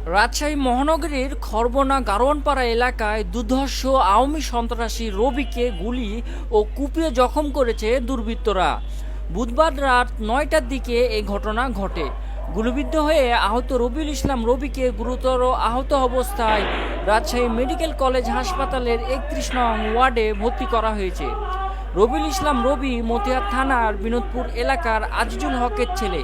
রাজশাহী মহানগরীর খরবনা গারোয়ানপাড়া এলাকায় দুর্ধর্ষ আওয়ামী সন্ত্রাসী রবিকে গুলি ও কুপিয়ে জখম করেছে দুর্বৃত্তরা। বুধবার রাত ৯টার দিকে এই ঘটনা ঘটে। গুলিবিদ্ধ হয়ে আহত রবিউল ইসলাম রবিকে গুরুতর আহত অবস্থায় রাজশাহী মেডিকেল কলেজ হাসপাতালের ৩১ নং ওয়ার্ডে ভর্তি করা হয়েছে। রবিউল ইসলাম রবি মতিহার থানার বিনোদপুর এলাকার আজিজুল হকের ছেলে।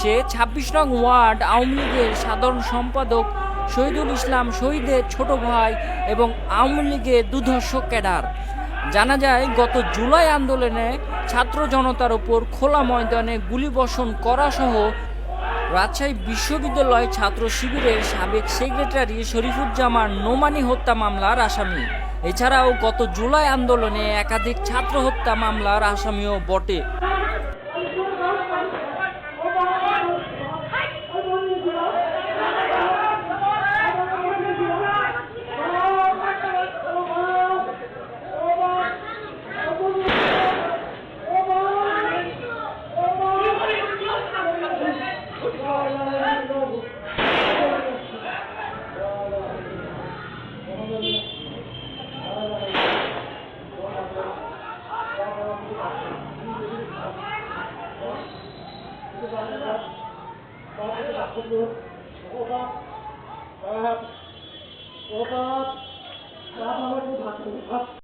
সে ২৬ নং ওয়ার্ড আওয়ামী লীগের সাধারণ সম্পাদক শহীদুল ইসলাম শহীদের ছোট ভাই এবং আওয়ামী লীগের দুর্ধর্ষ ক্যাডার। জানা যায়, গত জুলাই আন্দোলনে ছাত্র জনতার উপর খোলা ময়দানে গুলিবর্ষণ করা সহ রাজশাহী বিশ্ববিদ্যালয় ছাত্র শিবিরের সাবেক সেক্রেটারি শরীফুজ্জামান নোমানী হত্যা মামলার আসামি। এছাড়াও গত জুলাই আন্দোলনে একাধিক ছাত্র হত্যা মামলার আসামিও বটে।